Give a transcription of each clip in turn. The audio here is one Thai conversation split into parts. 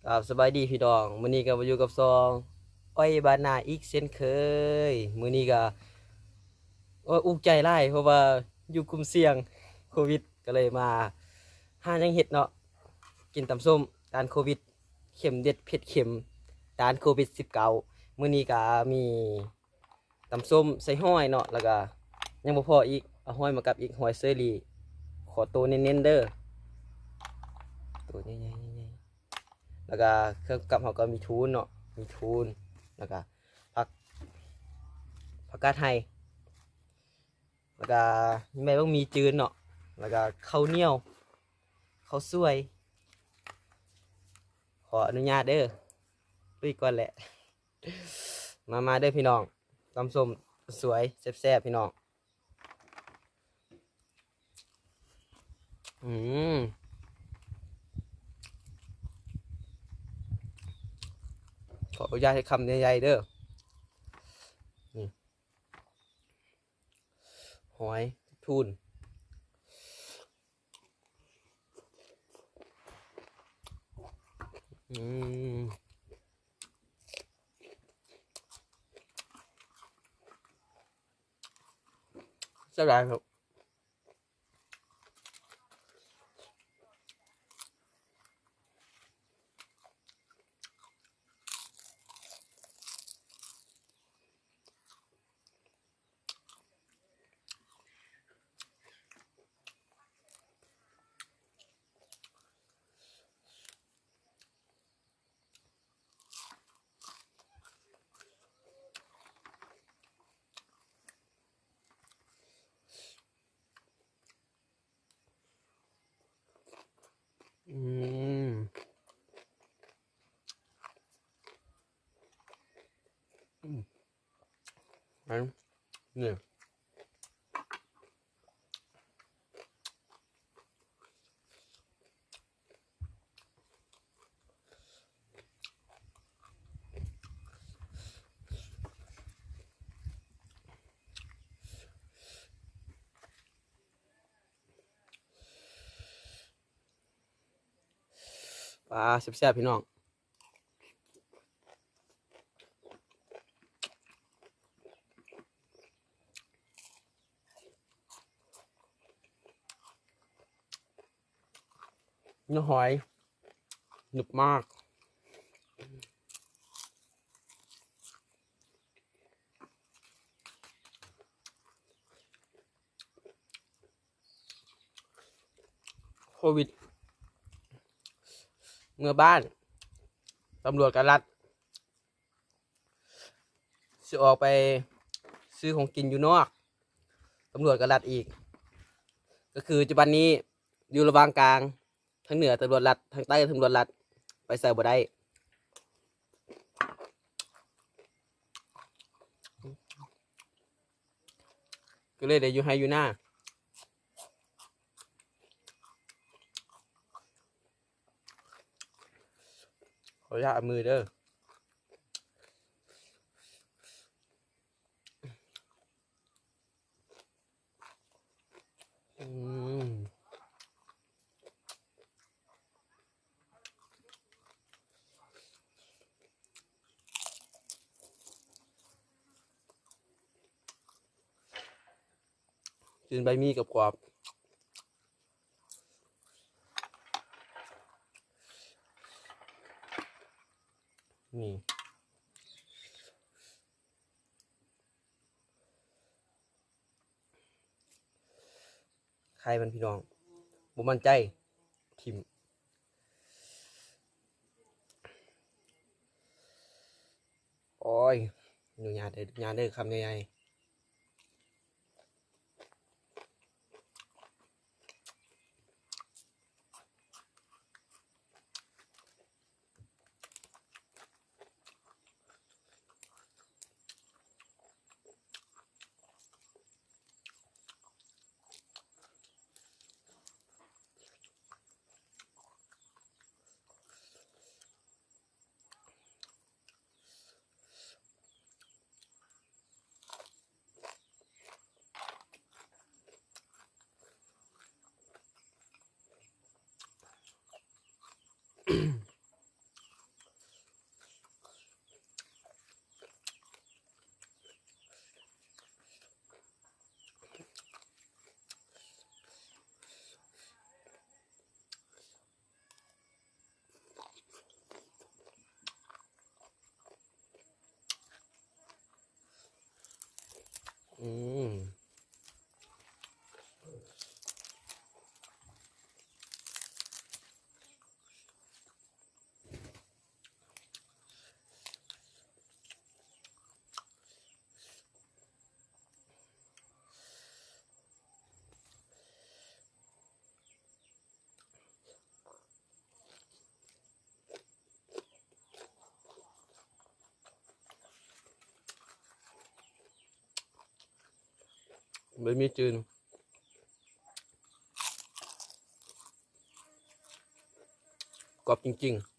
ครับสบายดีพี่น้องมื้อนี้ก็มาอยู่กับซองอ้อยบานนาอีกเช่นเคยมื้อนี้ก็อุกใจหลายเพราะว่าอยู่กลุ่มเสี่ยงโควิดก็เลยมาหาหยังเฮ็ดเนาะกินตำส้มต้านโควิดเข็มเด็ดเผ็ดเข็มต้านโควิด19มื้อนี้ก็มีตำส้มใส่ห้อยเนาะแล้วก็ยังบ่พออีกเอาห้อยมากับอีกห้อยเซอรี่ขอตัวเน้นๆเด้อตัวใหญ่ๆแล้วก็เครื่องกับเขาก็มีทูนเนาะมีทูนแล้วก็ผัก ผักกาดไทยแล้วก็แม่ต้องมีจืนเนาะแล้วก็ข้าวเหนียวข้าวสวยขออนุญาตเด้อลุยก่อนแหละมาเด้อพี่น้องตำส้มสวยแซ่บๆพี่น้องอืมขออนุญาตให้คำใหญ่ๆเด้อนี่หอยทูนอืมแซ่บหลายครับอืมอันนี่ปลาแซ่บๆพี่น้องเนื้อหอยหนึบมากโควิดเมื่อบ้านตำรวจกรัดสิออกไปซื้อของกินอยู่นอกตำรวจกรัดอีก ก็คือปัจจุบันนี้อยู่ระหว่างกลางทั้งเหนือตำรวจรัฐทั้งใต้ตำรวจรัฐไปใส่บ่ได้ก็เลยได้อยู่ให้อยู่หน้าขออนุญาตเอามือเด้ออืมกินใบมีกับกรอบนี่ใครมันพี่น้องบ่มั่นใจทิมโอ้ยหนูยาเด้อยาเด้อคำใหญ่ อืมใบมีจืนกรอบจริงๆ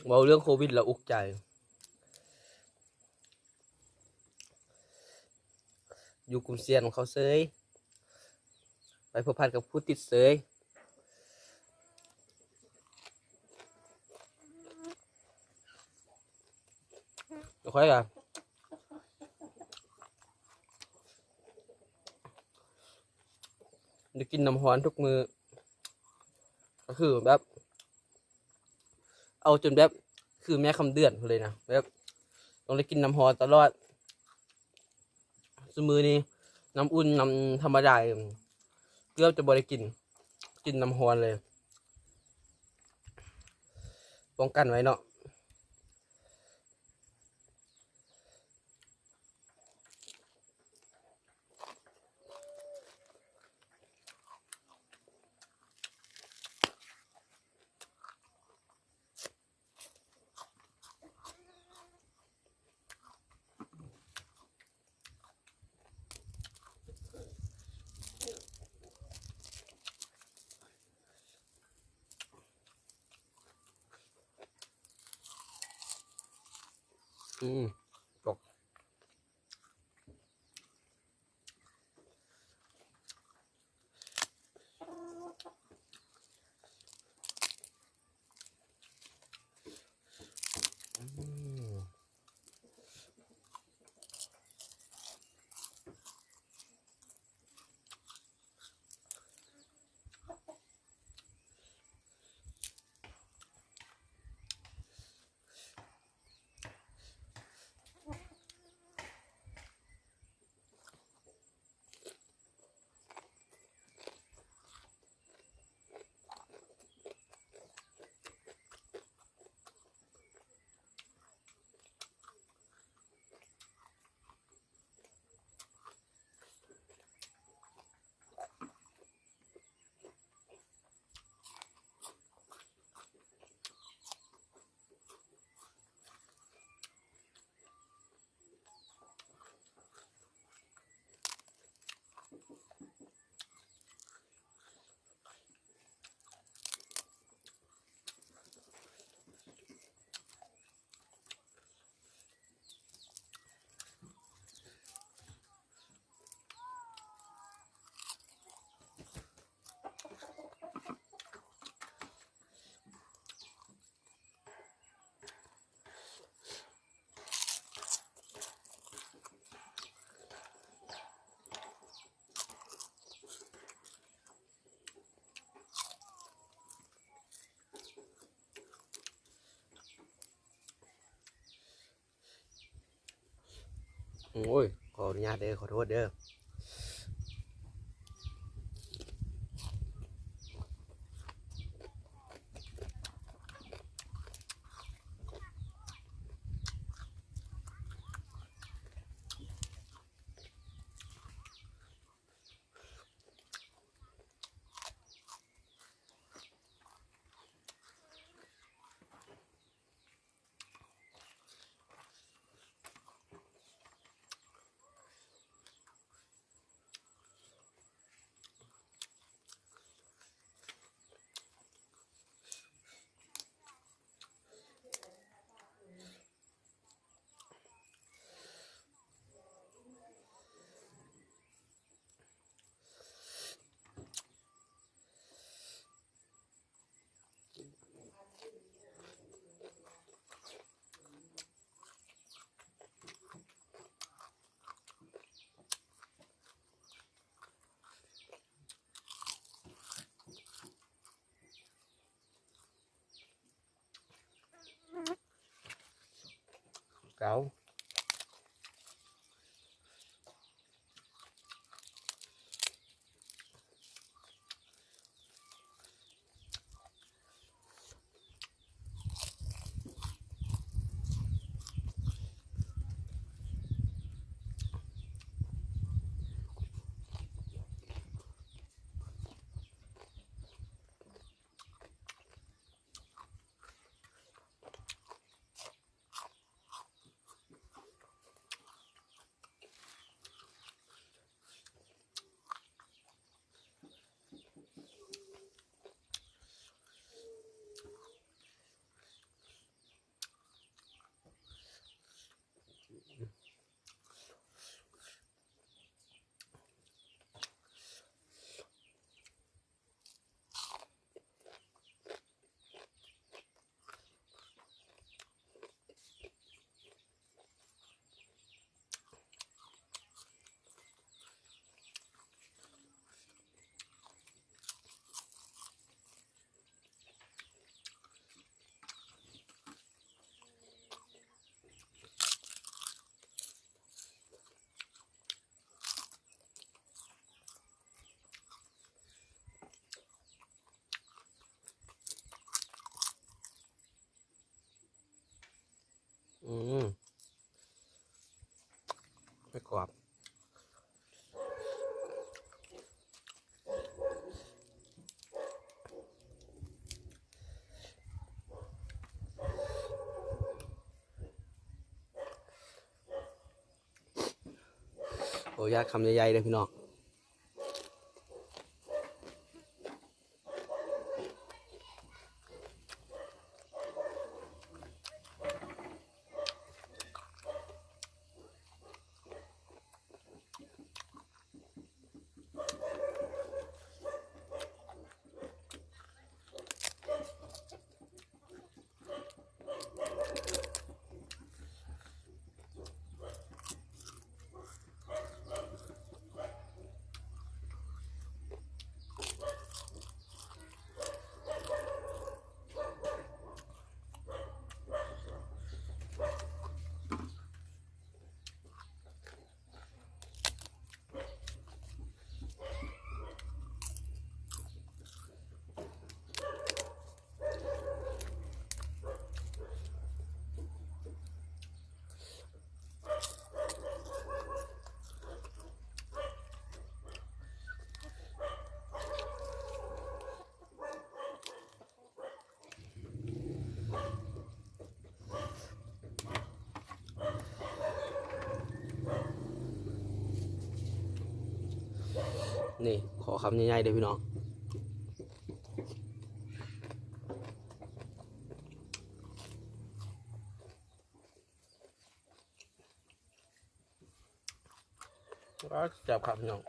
เว้าเรื่องโควิดแล้วอุกใจอยู่กลุ่มเสี่ยงของเขาเซยไปพัวพันกับผู้ติดเซยแล้วค่อยกันได้กินน้ำร้อนทุกมือก็คือแบบเอาจนแบบคือแม่คำเดือนเลยนะแบบต้องได้กินน้ำร้อนตลอดสมือนี้น้ำอุ่นน้ำธรรมดาเกือบจะบ่ได้กินน้ำร้อนเลยป้องกันไว้เนาะอืมตกอืม โอ้ยขออนุญาตเด้อขอโทษเด้อเก้าอืมไม่กรอบโอ้ยากคำใหญ่ๆเลยพี่น้องนี่ขอคำใหญ่ๆเลยพี่น้องจับครับพี่น้อง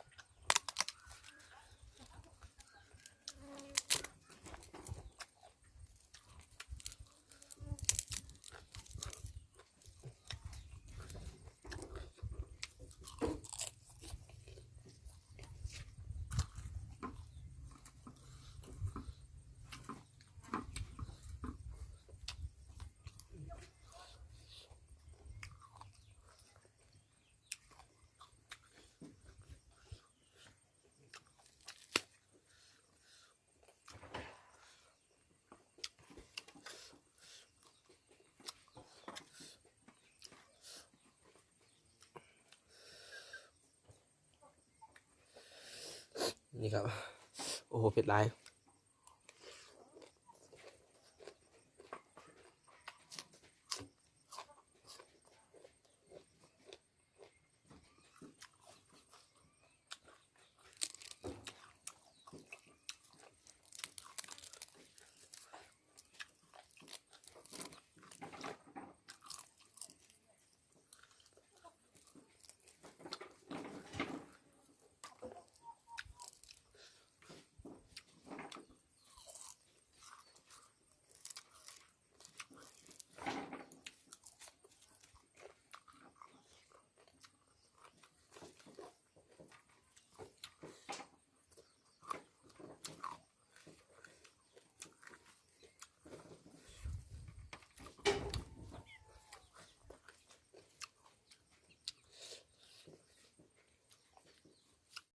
นี่ครับโอ้โหเผ็ดหลาย